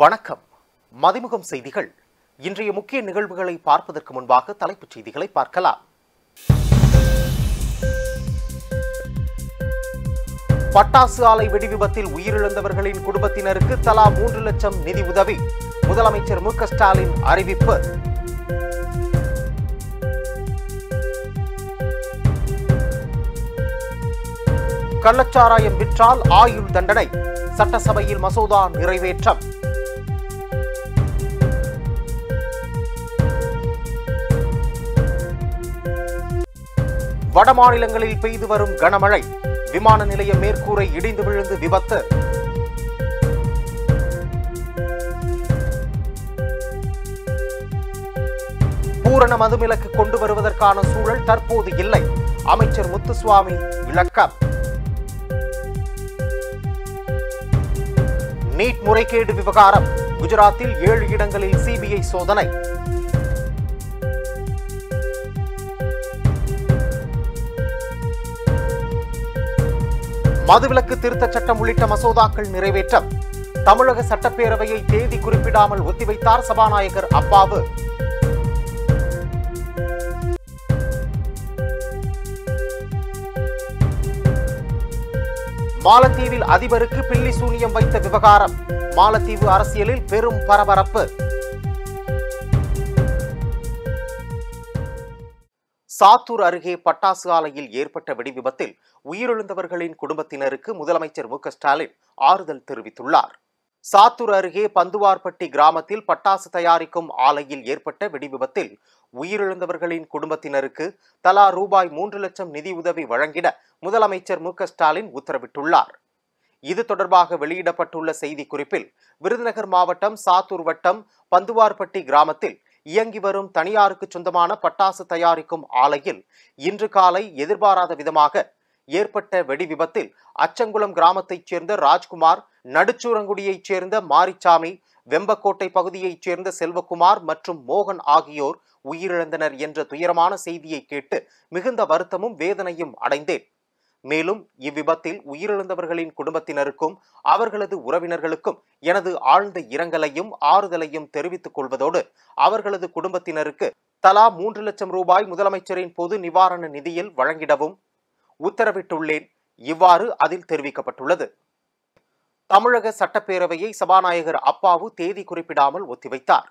வணக்கம். மதிமுகம் செய்திகள். இன்றைய முக்கிய நிகழ்வுகளை பார்ப்பதற்கு முன்பாக தலைப்புச் செய்திகளை பார்க்கலாம். பட்டாசு ஆலை வெடி விபத்தில் உயிரிழந்தவர்களின் குடும்பத்தினருக்கு தலா 3 லட்சம் நிதி உதவி. முதலமைச்சர் மு.க. ஸ்டாலின் அறிவிப்பு. கள்ளச்சாராயம் விற்றால் ஆயுள் தண்டனை. சட்டசபையில் மசோதா நிறைவேற்றம். வட மாநிலங்களில் பெய்து வரும் கனமழை. விமான நிலைய மேற்கூரை இடிந்து விழுந்து விபத்து. பூரண மதுவிலக்கு கொண்டு வருவதற்கான சூழல் தற்போது இல்லை. அமைச்சர் முத்துசுவாமி விளக்கம். நீட் முறைகேடு விவகாரம். குஜராத்தில் 7 இடங்களில் சிபிஐ சோதனை. மதுவிலக்கு திருத்தச் சட்டம் உள்ளிட்ட மசோதாக்கள் நிறைவேற்றம். தமிழக சட்டப்பேரவையை தேதி குறிப்பிடாமல் ஒத்திவைத்தார் சபாநாயகர் அப்பாவு. மாலத்தீவில் அதிபருக்கு பில்லி சூனியம் வைத்த விவகாரம். மாலத்தீவு அரசியலில் பெரும் பரபரப்பு. சாத்தூர் அருகே பட்டாசு ஆலையில் ஏற்பட்ட வெடி விபத்தில் உயிரிழந்தவர்களின் குடும்பத்தினருக்கு முதலமைச்சர் மு.க. ஸ்டாலின் ஆறுதல் தெரிவித்துள்ளார். சாத்தூர் அருகே பந்துவார்பட்டி கிராமத்தில் பட்டாசு தயாரிக்கும் ஆலையில் ஏற்பட்ட வெடி விபத்தில் உயிரிழந்தவர்களின் குடும்பத்தினருக்கு தலா ரூபாய் 3 லட்சம் நிதி உதவி வழங்கிட முதலமைச்சர் மு.க. ஸ்டாலின் உத்தரவிட்டுள்ளார். இது தொடர்பாக வெளியிடப்பட்டுள்ள செய்திக்குறிப்பில், விருதுநகர் மாவட்டம் சாத்தூர் வட்டம் பந்துவார்பட்டி கிராமத்தில் இயங்கி வரும் தனியாருக்கு சொந்தமான பட்டாசு தயாரிக்கும் ஆலையில் இன்று காலை எதிர்பாராத விதமாக ஏற்பட்ட வெடி விபத்தில் அச்சங்குளம் கிராமத்தைச் சேர்ந்த ராஜ்குமார், நடுச்சூரங்குடியைச் சேர்ந்த மாரிச்சாமி, வெம்பக்கோட்டை பகுதியைச் சேர்ந்த செல்வகுமார் மற்றும் மோகன் ஆகியோர் உயிரிழந்தனர் என்ற துயரமான செய்தியை கேட்டு மிகுந்த வருத்தமும் வேதனையும் அடைந்தேன். மேலும் இவ்விபத்தில் உயிரிழந்தவர்களின் குடும்பத்தினருக்கும் அவர்களது உறவினர்களுக்கும் எனது ஆழ்ந்த இரங்கலையும் ஆறுதலையும் தெரிவித்துக் கொள்வதோடு அவர்களது குடும்பத்தினருக்கு தலா 3 லட்சம் ரூபாய் முதலமைச்சரின் பொது நிவாரண நிதியில் வழங்கிடவும் உத்தரவிட்டுள்ளேன். இவ்வாறு அதில் தெரிவிக்கப்பட்டுள்ளது. தமிழக சட்டப்பேரவையை சபாநாயகர் அப்பாவு தேதி குறிப்பிடாமல் ஒத்திவைத்தார்.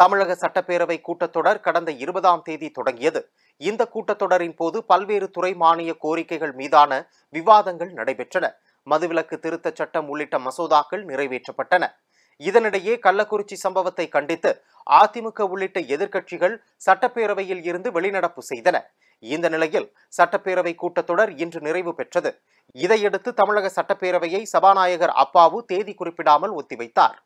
தமிழக சட்டப்பேரவை கூட்டத்தொடர் கடந்த 20ஆம் தேதி தொடங்கியது. இந்த கூட்டத்தொடரின் போது பல்வேறு துறை மானிய கோரிக்கைகள் மீதான விவாதங்கள் நடைபெற்றன. மதுவிலக்கு திருத்தச் சட்டம் உள்ளிட்ட மசோதாக்கள் நிறைவேற்றப்பட்டன. இதனிடையே கள்ளக்குறிச்சி சம்பவத்தை கண்டித்து அதிமுக உள்ளிட்ட எதிர்க்கட்சிகள் சட்டப்பேரவையில் இருந்து வெளிநடப்பு செய்தன. இந்த நிலையில் சட்டப்பேரவை கூட்டத்தொடர் இன்று நிறைவு பெற்றது. இதையடுத்து தமிழக சட்டப்பேரவையை சபாநாயகர் அப்பாவு தேதி குறிப்பிடாமல் ஒத்திவைத்தார்.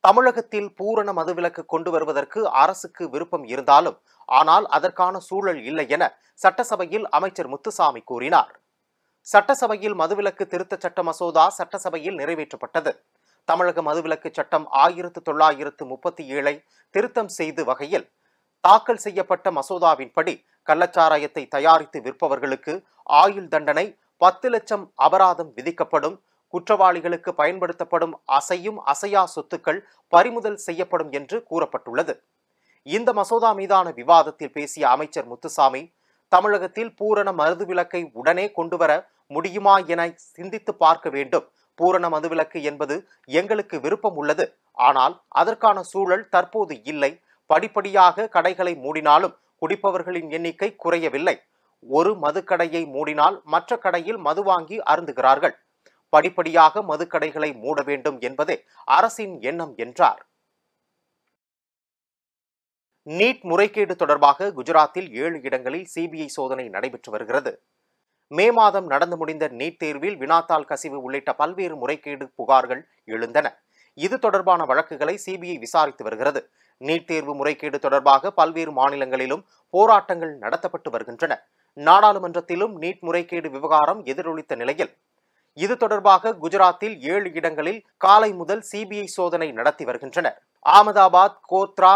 தமிழகத்தில் பூரண மதுவிலக்கு கொண்டு வருவதற்கு அரசுக்கு விருப்பம் இருந்தாலும் ஆனால் அதற்கான சூழல் இல்லை என சட்டசபையில் அமைச்சர் முத்துசாமி கூறினார். சட்டசபையில் மதுவிலக்கு திருத்தச் சட்ட மசோதா சட்டசபையில் நிறைவேற்றப்பட்டது. தமிழக மதுவிலக்கு சட்டம் 1937 திருத்தம் செய்து வகையில் தாக்கல் செய்யப்பட்ட மசோதாவின்படி கள்ளச்சாராயத்தை தயாரித்து விற்பவர்களுக்கு ஆயுள் தண்டனை, 10 லட்சம் அபராதம் விதிக்கப்படும். குற்றவாளிகளுக்கு பயன்படுத்தப்படும் அசையும் அசையா சொத்துக்கள் பறிமுதல் செய்யப்படும் என்று கூறப்பட்டுள்ளது. இந்த மசோதா மீதான விவாதத்தில் பேசிய அமைச்சர் முத்துசாமி, தமிழகத்தில் பூரண மதுவிலக்கை உடனே கொண்டுவர முடியுமா என சிந்தித்து பார்க்க வேண்டும். பூரண மதுவிலக்கு என்பது எங்களுக்கு விருப்பம் உள்ளது, ஆனால் அதற்கான சூழல் தற்போது இல்லை. படிப்படியாக கடைகளை மூடினாலும் குடிப்பவர்களின் எண்ணிக்கை குறையவில்லை. ஒரு மதுக்கடையை மூடினால் மற்ற கடையில் மது வாங்கி அருந்துகிறார்கள். படிப்படியாக மதுக்கடைகளை மூட வேண்டும் என்பதே அரசின் எண்ணம் என்றார். நீட் முறைகேடு தொடர்பாக குஜராத்தில் 7 இடங்களில் சிபிஐ சோதனை நடைபெற்று வருகிறது. மே மாதம் நடந்து முடிந்த நீட் தேர்வில் வினாத்தாள் கசிவு உள்ளிட்ட பல்வேறு முறைகேடு புகார்கள் எழுந்தன. இது தொடர்பான வழக்குகளை சிபிஐ விசாரித்து வருகிறது. நீட் தேர்வு முறைகேடு தொடர்பாக பல்வேறு மாநிலங்களிலும் போராட்டங்கள் நடத்தப்பட்டு வருகின்றன. நாடாளுமன்றத்திலும் நீட் முறைகேடு விவகாரம் எதிரொலித்த நிலையில் இது தொடர்பாக குஜராத்தில் 7 இடங்களில் காலை முதல் சிபிஐ சோதனை நடத்தி வருகின்றனர். அகமதாபாத், கோத்ரா,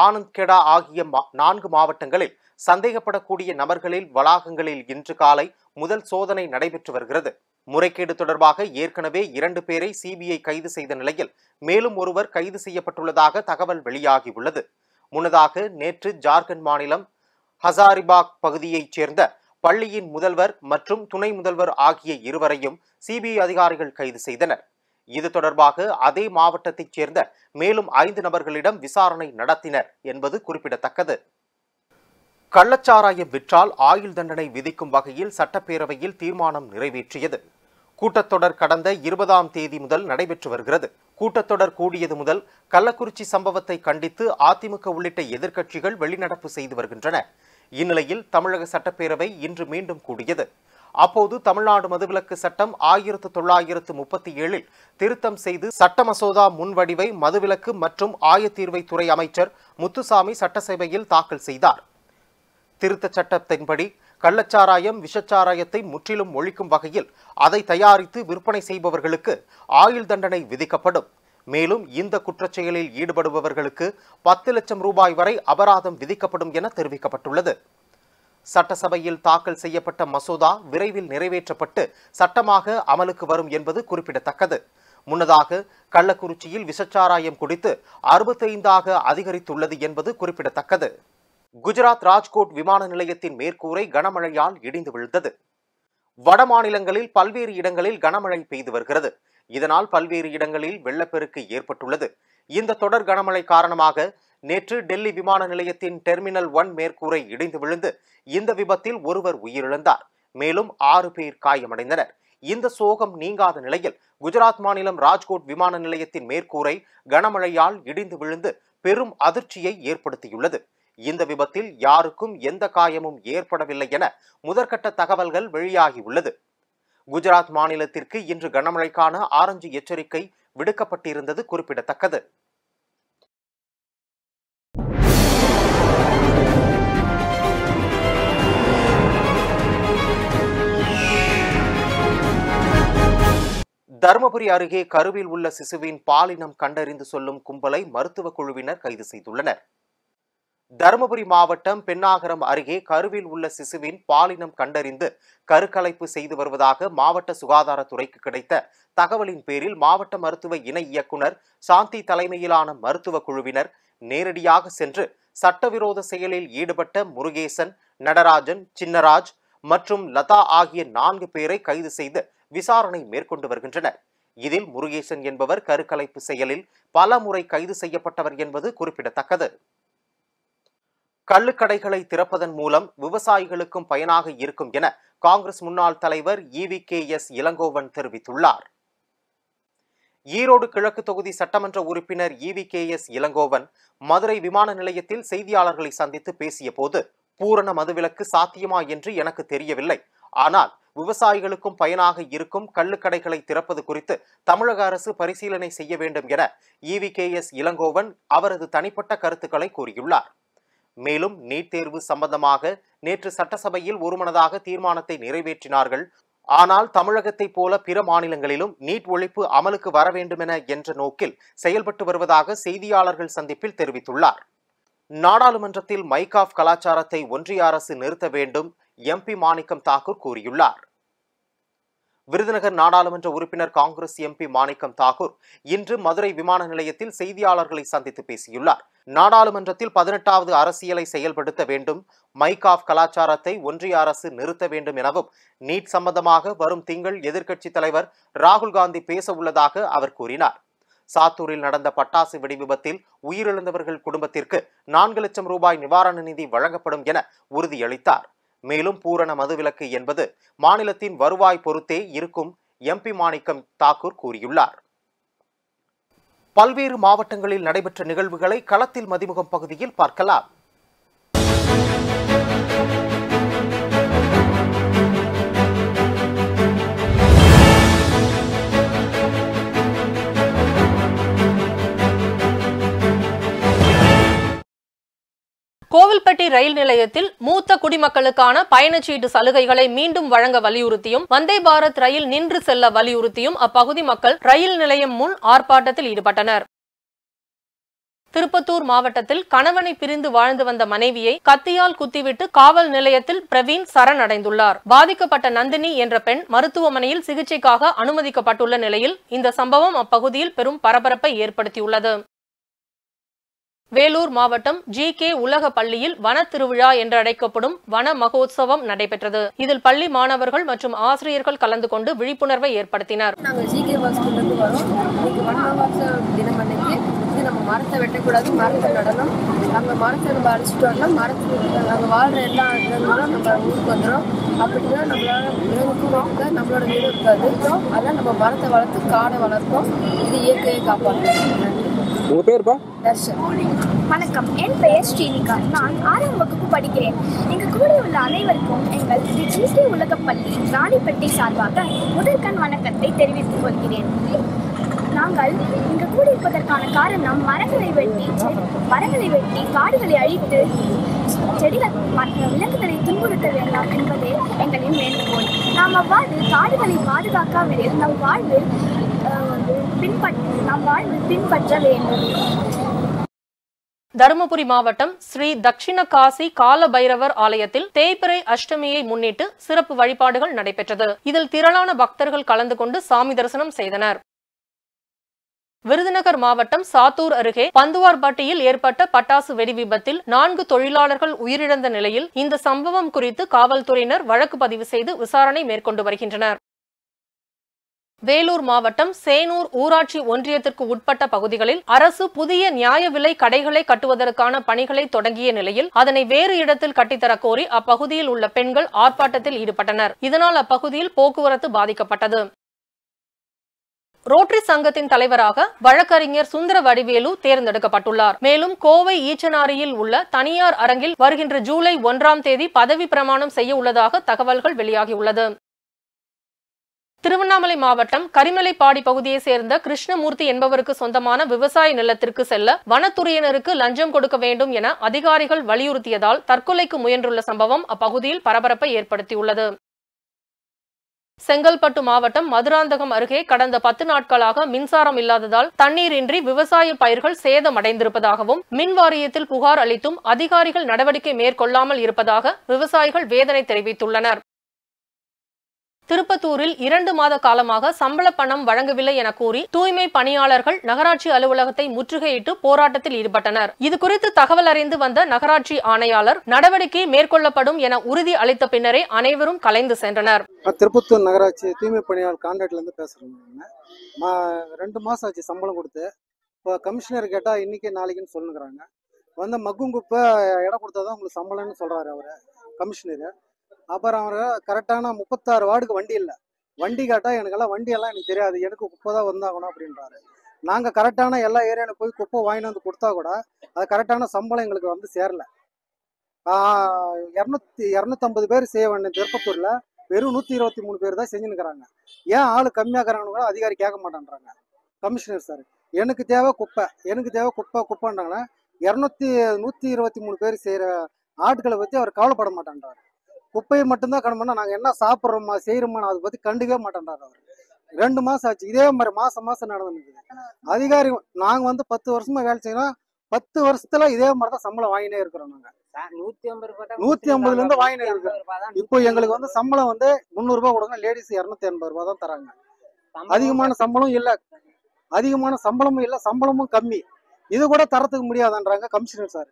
ஆனந்த்கெடா ஆகிய 4 மாவட்டங்களில் சந்தேகப்படக்கூடிய நபர்களில் வளாகங்களில் இன்று காலை முதல் சோதனை நடைபெற்று வருகிறது. முறைகேடு தொடர்பாக ஏற்கனவே 2 பேரை சிபிஐ கைது செய்த நிலையில் மேலும் ஒருவர் கைது செய்யப்பட்டுள்ளதாக தகவல் வெளியாகியுள்ளது. முன்னதாக நேற்று ஜார்க்கண்ட் மாநிலம் ஹசாரிபாக் பகுதியைச் சேர்ந்த பள்ளியின் முதல்வர் மற்றும் துணை முதல்வர் ஆகிய இருவரையும் சிபிஐ அதிகாரிகள் கைது செய்தனர். இது தொடர்பாக அதே மாவட்டத்தைச் சேர்ந்த மேலும் 5 நபர்களிடம் விசாரணை நடத்தினர் என்பது குறிப்பிடத்தக்கது. கள்ளச்சாராயம் விற்றால் ஆயுள் தண்டனை விதிக்கும் வகையில் சட்டப்பேரவையில் தீர்மானம் நிறைவேற்றியது. கூட்டத்தொடர் கடந்த 20ஆம் தேதி முதல் நடைபெற்று வருகிறது. கூட்டத்தொடர் கூடியது முதல் கள்ளக்குறிச்சி சம்பவத்தை கண்டித்து அதிமுக உள்ளிட்ட எதிர்க்கட்சிகள் வெளிநடப்பு செய்து வருகின்றன. இந்நிலையில் தமிழக சட்டப்பேரவை இன்று மீண்டும் கூடியது. அப்போது தமிழ்நாடு மதுவிலக்கு சட்டம் 1937 திருத்தம் செய்து சட்ட மசோதா முன்வடிவை மதுவிலக்கு மற்றும் ஆயத்தீர்வைத்துறை அமைச்சர் முத்துசாமி சட்டசபையில் தாக்கல் செய்தார். திருத்த சட்டத்தின்படி கள்ளச்சாராயம், விஷச்சாராயத்தை முற்றிலும் ஒழிக்கும் வகையில் அதை தயாரித்து விற்பனை செய்பவர்களுக்கு ஆயுள் தண்டனை விதிக்கப்படும். மேலும் இந்த குற்றச்செயலில் ஈடுபடுபவர்களுக்கு 10 லட்சம் ரூபாய் வரை அபராதம் விதிக்கப்படும் என தெரிவிக்கப்பட்டுள்ளது. சட்டசபையில் தாக்கல் செய்யப்பட்ட மசோதா விரைவில் நிறைவேற்றப்பட்டு சட்டமாக அமலுக்கு வரும் என்பது குறிப்பிடத்தக்கது. முன்னதாக கள்ளக்குறிச்சியில் விஷச்சாராயம் குடித்து 65ஆக அதிகரித்துள்ளது என்பது குறிப்பிடத்தக்கது. குஜராத் ராஜ்கோட் விமான நிலையத்தின் மேற்கூரை கனமழையால் இடிந்து விழுந்தது. வட மாநிலங்களில் பல்வேறு இடங்களில் கனமழை பெய்து வருகிறது. இதனால் பல்வேறு இடங்களில் வெள்ளப்பெருக்கு ஏற்பட்டுள்ளது. இந்த தொடர் கனமழை காரணமாக நேற்று டெல்லி விமான நிலையத்தின் டெர்மினல் 1 மேற்கூரை இடிந்து விழுந்து இந்த விபத்தில் ஒருவர் உயிரிழந்தார். மேலும் 6 பேர் காயமடைந்தனர். இந்த சோகம் நீங்காத நிலையில் குஜராத் மாநிலம் ராஜ்கோட் விமான நிலையத்தின் மேற்கூரை கனமழையால் இடிந்து விழுந்து பெரும் அதிர்ச்சியை ஏற்படுத்தியுள்ளது. இந்த விபத்தில் யாருக்கும் எந்த காயமும் ஏற்படவில்லை என முதற்கட்ட தகவல்கள் வெளியாகியுள்ளது. குஜராத் மாநிலத்திற்கு இன்று கனமழைக்கான ஆரஞ்சு எச்சரிக்கை விடுக்கப்பட்டிருந்தது குறிப்பிடத்தக்கது. தருமபுரி அருகே கருவில் உள்ள சிசுவின் பாலினம் கண்டறிந்து சொல்லும் கும்பலை மருத்துவ குழுவினர் கைது செய்துள்ளனர். தருமபுரி மாவட்டம் பென்னாகரம் அருகே கருவில் உள்ள சிசுவின் பாலினம் கண்டறிந்து கருக்கலைப்பு செய்து வருவதாக மாவட்ட சுகாதாரத்துறைக்கு கிடைத்த தகவலின் பேரில் மாவட்ட மருத்துவ இணை இயக்குனர் சாந்தி தலைமையிலான மருத்துவ குழுவினர் நேரடியாக சென்று சட்டவிரோத செயலில் ஈடுபட்ட முருகேசன், நடராஜன், சின்னராஜ் மற்றும் லதா ஆகிய 4 பேரை கைது செய்து விசாரணை மேற்கொண்டு வருகின்றனர். இதில் முருகேசன் என்பவர் கருக்கலைப்பு செயலில் பல முறை கைது செய்யப்பட்டவர் என்பது குறிப்பிடத்தக்கது. கள்ளுக்கடைகளை திறப்பதன் மூலம் விவசாயிகளுக்கும் பயனாக இருக்கும் என காங்கிரஸ் முன்னாள் தலைவர் EVKS இளங்கோவன் தெரிவித்துள்ளார். ஈரோடு கிழக்கு தொகுதி சட்டமன்ற உறுப்பினர் EVKS இளங்கோவன் மதுரை விமான நிலையத்தில் செய்தியாளர்களை சந்தித்து பேசிய போது, பூரண மதுவிலக்கு சாத்தியமா என்று எனக்கு தெரியவில்லை. ஆனால் விவசாயிகளுக்கும் பயனாக இருக்கும் கள்ளுக்கடைகளை திறப்பது குறித்து தமிழக அரசு பரிசீலனை செய்ய வேண்டும் என EVKS இளங்கோவன் அவரது தனிப்பட்ட கருத்துக்களை கூறியுள்ளார். மேலும் நீட் தேர்வு சம்பந்தமாக நேற்று சட்டசபையில் ஒருமனதாக தீர்மானத்தை நிறைவேற்றினார்கள். ஆனால் தமிழகத்தைப் போல பிற மாநிலங்களிலும் நீட் ஒழிப்பு அமலுக்கு வர வேண்டுமென என்ற நோக்கில் செயல்பட்டு வருவதாக செய்தியாளர்கள் சந்திப்பில் தெரிவித்துள்ளார். நாடாளுமன்றத்தில் மைக் ஆஃப் கலாச்சாரத்தை ஒன்றிய அரசு நிறுத்த வேண்டும் MP மாணிக்கம் தாக்கூர் கூறியுள்ளார். விருதுநகர் நாடாளுமன்ற உறுப்பினர் காங்கிரஸ் MP மாணிக்கம் தாக்கூர் இன்று மதுரை விமான நிலையத்தில் செய்தியாளர்களை சந்தித்து பேசியுள்ளார். நாடாளுமன்றத்தில் 18வது அரசியலை செயல்படுத்த வேண்டும், மைக் ஆஃப் கலாச்சாரத்தை ஒன்றிய அரசு நிறுத்த வேண்டும் எனவும் நீட் சம்பந்தமாக வரும் திங்கள் எதிர்க்கட்சித் தலைவர் ராகுல் காந்தி பேச உள்ளதாக அவர் கூறினார். சாத்தூரில் நடந்த பட்டாசு வெடி விபத்தில் உயிரிழந்தவர்கள் குடும்பத்திற்கு 4 லட்சம் ரூபாய் நிவாரண நிதி வழங்கப்படும் என உறுதியளித்தார். மேலும் பூரண மதுவிலக்கு என்பது மாநிலத்தின் வருவாய் பொறுத்தே இருக்கும் MP மாணிக்கம் தாக்கூர் கூறியுள்ளார். பல்வேறு மாவட்டங்களில் நடைபெற்ற நிகழ்வுகளை களத்தில் மதிமுகம் பகுதியில் பார்க்கலாம். கோவில்பட்டி ரயில் நிலையத்தில் மூத்த குடிமக்களுக்கான பயணச்சீட்டு சலுகைகளை மீண்டும் வழங்க வலியுறுத்தியும் வந்தே பாரத் ரயில் நின்று செல்ல வலியுறுத்தியும் அப்பகுதி மக்கள் ரயில் நிலையம் முன் ஆர்ப்பாட்டத்தில் ஈடுபட்டனர். திருப்பத்தூர் மாவட்டத்தில் கணவனை பிரிந்து வாழ்ந்து வந்த மனைவியை கத்தியால் குத்திவிட்டு காவல் நிலையத்தில் பிரவீன் சரணடைந்துள்ளார். பாதிக்கப்பட்ட நந்தினி என்ற பெண் மருத்துவமனையில் சிகிச்சைக்காக அனுமதிக்கப்பட்டுள்ள நிலையில் இந்த சம்பவம் அப்பகுதியில் பெரும் பரபரப்பை ஏற்படுத்தியுள்ளது. வேலூர் மாவட்டம் ஜி.கே. உலக பள்ளியில் வன திருவிழா என்று அழைக்கப்படும் வன மகோத்சவம் நடைபெற்றது. இதில் பள்ளி மாணவர்கள் மற்றும் ஆசிரியர்கள் கலந்து கொண்டு விழிப்புணர்வை ஏற்படுத்தினர். நாங்கள் ஜி.கே. ஸ்கூல்லேருந்து வரோம். இன்னைக்கு வன மகோத்சவ தினம் அன்னைக்கு நம்ம மரத்தை வெட்டக்கூடாது, மரத்தை நடணும். நம்ம மரத்தை நம்ம அழைச்சிட்டு வரலாம். மரத்துக்கு நாங்கள் வாழ்கிற எல்லா இடங்களும் நம்ம ஊருக்கு வந்துடும். அப்படின்னா நம்மளால விலங்குக்கும் இருக்காது, நம்மளோட வீடும் இருக்காது. அதான் நம்ம மரத்தை வளர்த்து காடை வளர்ப்போம். இது இயற்கையை காப்பாற்றணும். உங்க பேர்ப்பா? தர்ஷன். வணக்கம், என் பெயர் ஸ்ரீனிகா. நான் 6ஆம் வகுப்பு படிக்கிறேன். எங்கள் கூட உள்ள அனைவருக்கும் எங்கள் ஜி.கே. உலக பள்ளி ராணிப்பேட்டை சார்பாக முதற்கண் வணக்கத்தை தெரிவித்துக் கொள்கிறேன். நாங்கள் இங்கு கூடியிருப்பதற்கான காரணம் மரங்களை வெட்டி காடுகளை அழித்து செடிகள் விலங்குகளை துன்புறுத்த வேண்டாம் என்பதே எங்களின் வேண்டுகோள். நாம் அவ்வாறு காடுகளை பாதுகாக்காவிடில் நம் வாழ்வில் பின்பற்ற வேண்டும். தருமபுரி மாவட்டம் ஸ்ரீ தட்சிண காசி கால பைரவர் ஆலயத்தில் தேய்பிறை அஷ்டமியை முன்னிட்டு சிறப்பு வழிபாடுகள் நடைபெற்றது. இதில் திரளான பக்தர்கள் கலந்து கொண்டு சாமி தரிசனம் செய்தனர். விருதுநகர் மாவட்டம் சாத்தூர் அருகே பந்துவார்பட்டியில் ஏற்பட்ட பட்டாசு வெடி விபத்தில் 4 தொழிலாளர்கள் உயிரிழந்த நிலையில் இந்த சம்பவம் குறித்து காவல்துறையினர் வழக்கு பதிவு செய்து விசாரணை மேற்கொண்டு வருகின்றனர். வேலூர் மாவட்டம் சேனூர் ஊராட்சி ஒன்றியத்திற்கு உட்பட்ட பகுதிகளில் அரசு புதிய நியாய விலை கடைகளை கட்டுவதற்கான பணிகளை தொடங்கிய நிலையில் அதனை வேறு இடத்தில் கட்டித்தரக் கோரி அப்பகுதியில் உள்ள பெண்கள் ஆர்ப்பாட்டத்தில் ஈடுபட்டனர். இதனால் அப்பகுதியில் போக்குவரத்து பாதிக்கப்பட்டது. ரோட்டரி சங்கத்தின் தலைவராக வழக்கறிஞர் சுந்தர வடிவேலு தேர்ந்தெடுக்கப்பட்டுள்ளார். மேலும் கோவை ஈச்சனாரியில் உள்ள தனியார் அரங்கில் வருகின்ற ஜூலை 1ஆம் தேதி பதவி பிரமாணம் செய்ய உள்ளதாக தகவல்கள் வெளியாகியுள்ளது. திருவண்ணாமலை மாவட்டம் கரிமலைப்பாடி பகுதியை சேர்ந்த கிருஷ்ணமூர்த்தி என்பவருக்கு சொந்தமான விவசாய நிலத்திற்கு செல்ல வனத்துறையினருக்கு லஞ்சம் கொடுக்க வேண்டும் என அதிகாரிகள் வலியுறுத்தியதால் தற்கொலைக்கு முயன்றுள்ள சம்பவம் அப்பகுதியில் பரபரப்பை ஏற்படுத்தியுள்ளது. செங்கல்பட்டு மாவட்டம் மதுராந்தகம் அருகே கடந்த 10 நாட்களாக மின்சாரம் இல்லாததால் தண்ணீரின்றி விவசாய பயிர்கள் சேதமடைந்திருப்பதாகவும் மின் வாரியத்தில் புகார் அளித்தும் அதிகாரிகள் நடவடிக்கை மேற்கொள்ளாமல் இருப்பதாக விவசாயிகள் வேதனை தெரிவித்துள்ளனர். திருப்பத்தூரில் 2 மாத காலமாக சம்பள பணம் வழங்கவில்லை என கூறி தூய்மை பணியாளர்கள் நகராட்சி அலுவலகத்தை முற்றுகையிட்டு போராட்டத்தில் ஈடுபட்டனர். இதுகுறித்து தகவல் அறிந்து வந்த நகராட்சி ஆணையாளர் நடவடிக்கை மேற்கொள்ளப்படும் என உறுதி அளித்த பின்னரே அனைவரும் கலைந்து சென்றனர். திருப்பத்தூர் நகராட்சி தூய்மை பணியாளர் கான்ட்ராக்ட்ல இருந்து பேசுறேன். 2 மாசம் ஆச்சு சம்பளம் கொடுத்து. இப்போ கமிஷனர் கேட்டா இன்னைக்கு நாளைக்குன்னு சொல்லுங்கிறாங்க. வந்து மக்குங்குப்பை இடம் கொடுத்தாதான் உங்களுக்கு சம்பளம்னு சொல்றாரு அவரு கமிஷனர். அப்புறம் அவர் கரெக்டான 36 வார்டுக்கு வண்டி இல்லை. வண்டி கேட்டால் எனக்கெல்லாம் வண்டியெல்லாம் எனக்கு தெரியாது, எனக்கு குப்பை தான் வந்தாகணும் அப்படின்றாரு. நாங்கள் கரெக்டான எல்லா ஏரியாவில் போய் குப்பை வாங்கிட்டு வந்து கொடுத்தா கூட அது கரெக்டான சம்பளம் எங்களுக்கு வந்து சேரல. 250 பேர் செய்ய வேண்டிய திருப்பத்தூரில் வெறும் 123 பேர் தான் செஞ்சுன்னுக்கிறாங்க. ஏன் ஆள் கம்மியாகிறாங்கன்னு கூட அதிகாரி கேட்க மாட்டேன்றாங்க கமிஷனர் சார். எனக்கு தேவை குப்பைன்றாங்கன்னா 123 பேர் செய்கிற ஆட்களை பற்றி அவர் கவலைப்பட மாட்டேன்றாரு. குப்பையை மட்டும்தான் கணம்பண்ணா நாங்கள் என்ன சாப்பிட்றோமா செய்கிறோமா அதை பற்றி கண்டுக்கவே மாட்டேன்றாரு அவர். 2 மாதம் ஆச்சு. இதே மாதிரி மாதம் நடந்துருக்குது. அதிகாரி நாங்கள் வந்து 10 வருஷமா வேலை செய்யறோம். 10 வருஷத்துல இதே மாதிரி தான் சம்பளம் வாங்கினே இருக்கிறோம். நாங்கள் 150 வாங்கினே இருக்கிறோம். இப்போ எங்களுக்கு வந்து சம்பளம் வந்து 300 ரூபாய் கொடுங்க, லேடிஸ் 280 ரூபாய் தான் தராங்க. அதிகமான சம்பளம் இல்லை, சம்பளமும் கம்மி. இது கூட தரத்துக்கு முடியாதுன்றாங்க கமிஷனர் சார்.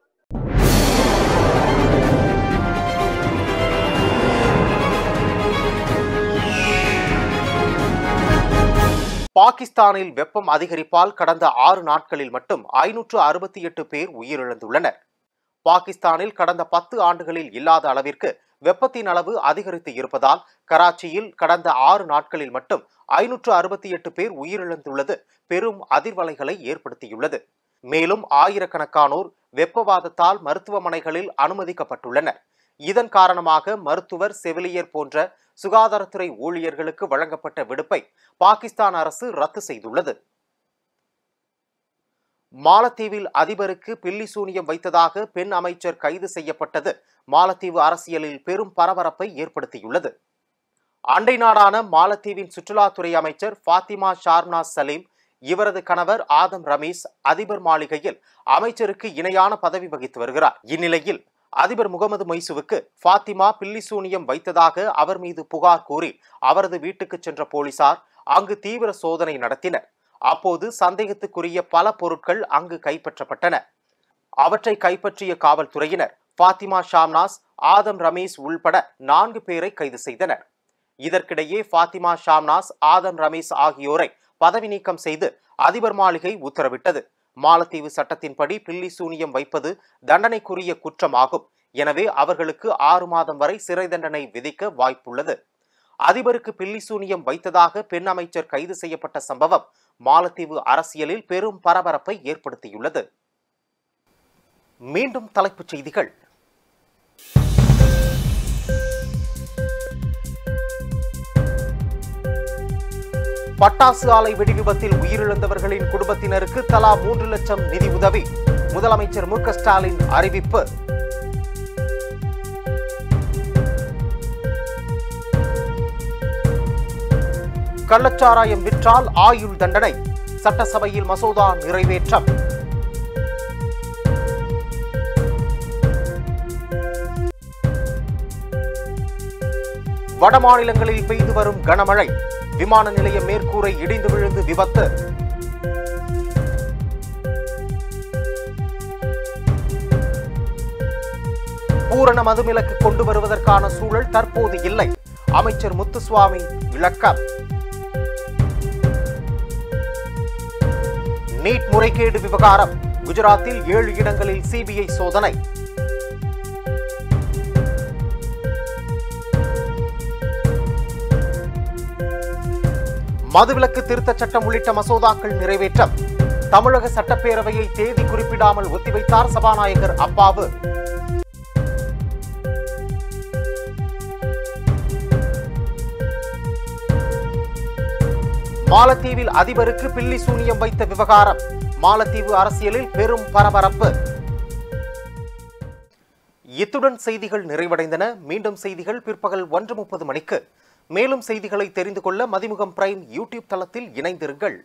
பாகிஸ்தானில் வெப்பம் அதிகரிப்பால் கடந்த 6 நாட்களில் மட்டும் 568 பேர் உயிரிழந்துள்ளனர். பாகிஸ்தானில் கடந்த 10 ஆண்டுகளில் இல்லாத அளவிற்கு வெப்பத்தின் அளவு அதிகரித்து இருப்பதால் கராச்சியில் கடந்த 6 நாட்களில் மட்டும் 568 பேர் உயிரிழந்துள்ளது பெரும் அதிர்வலைகளை ஏற்படுத்தியுள்ளது. மேலும் ஆயிரக்கணக்கானோர் வெப்பவாதத்தால் மருத்துவமனைகளில் அனுமதிக்கப்பட்டுள்ளனர். இதன் காரணமாக மருத்துவர், செவிலியர் போன்ற சுகாதாரத்துறை ஊழியர்களுக்கு வழங்கப்பட்ட விடுப்பை பாகிஸ்தான் அரசு ரத்து செய்துள்ளது. மாலத்தீவில் அதிபருக்கு பில்லி சூனியம் வைத்ததாக பெண் அமைச்சர் கைது செய்யப்பட்டது மாலத்தீவு அரசியலில் பெரும் பரபரப்பை ஏற்படுத்தியுள்ளது. அண்டை நாடான மாலத்தீவின் சுற்றுலாத்துறை அமைச்சர் ஃபாத்திமா ஷார்னாஸ் சலீம் இவரது கணவர் ஆதம் ரமீஸ் அதிபர் மாளிகையில் அமைச்சருக்கு இணையான பதவி வகித்து வருகிறார். இந்நிலையில் அதிபர் முகமது மொய்சுவுக்கு ஃபாத்திமா பில்லிசூனியம் வைத்ததாக அவர் மீது புகார் கூறி அவரது வீட்டுக்கு சென்ற போலீசார் அங்கு தீவிர சோதனை நடத்தினர். அப்போது சந்தேகத்துக்குரிய பல பொருட்கள் அங்கு கைப்பற்றப்பட்டன. அவற்றை கைப்பற்றிய காவல்துறையினர் ஃபாத்திமா ஷாம்னாஸ், ஆதம் ரமீஸ் உள்பட 4 பேரை கைது செய்தனர். இதற்கிடையே ஃபாத்திமா ஷாம்னாஸ், ஆதம் ரமீஸ் ஆகியோரை பதவி நீக்கம் செய்து அதிபர் மாளிகை உத்தரவிட்டது. மாலத்தீவு சட்டத்தின்படி பில்லிசூனியம் வைப்பது தண்டனைக்குரிய குற்றமாகும். எனவே அவர்களுக்கு 6 மாதம் வரை சிறை தண்டனை விதிக்க வாய்ப்புள்ளது. அதிபருக்கு பில்லிசூனியம் வைத்ததாக பெண் அமைச்சர் கைது செய்யப்பட்ட சம்பவம் மாலத்தீவு அரசியலில் பெரும் பரபரப்பை ஏற்படுத்தியுள்ளது. மீண்டும் தலைப்புச் செய்திகள். பட்டாசு ஆலை வெடி விபத்தில் உயிரிழந்தவர்களின் குடும்பத்தினருக்கு தலா 3 லட்சம் நிதி உதவி. முதலமைச்சர் மு க ஸ்டாலின் அறிவிப்பு. கள்ளச்சாராயம் விற்றால் ஆயுள் தண்டனை. சட்டசபையில் மசோதா நிறைவேற்றம். வட மாநிலங்களில் பெய்து வரும் கனமழை. விமான நிலைய மேற்கூரை இடிந்து விழுந்து விபத்து. பூரண மதுவிலக்கு கொண்டு வருவதற்கான சூழல் தற்போது இல்லை. அமைச்சர் முத்துசுவாமி விளக்கம். நீட் முறைகேடு விவகாரம். குஜராத்தில் 7 இடங்களில் சிபிஐ சோதனை. மதுவிலக்கு திருத்தச் சட்டம் உள்ளிட்ட மசோதாக்கள் நிறைவேற்றம். தமிழக சட்டப்பேரவையை தேதி குறிப்பிடாமல் ஒத்திவைத்தார் சபாநாயகர் அப்பாவு. மாலத்தீவில் அதிபருக்கு பில்லிசூனியம் வைத்த விவகாரம். மாலத்தீவு அரசியலில் பெரும் பரபரப்பு. இத்துடன் செய்திகள் நிறைவடைந்தன. மீண்டும் செய்திகள் பிற்பகல் 1:30 மணிக்கு. மேலும் செய்திகளை தெரிந்து கொள்ள மதிமுகம் பிரைம் யூடியூப் தளத்தில் இணைந்திருங்கள்.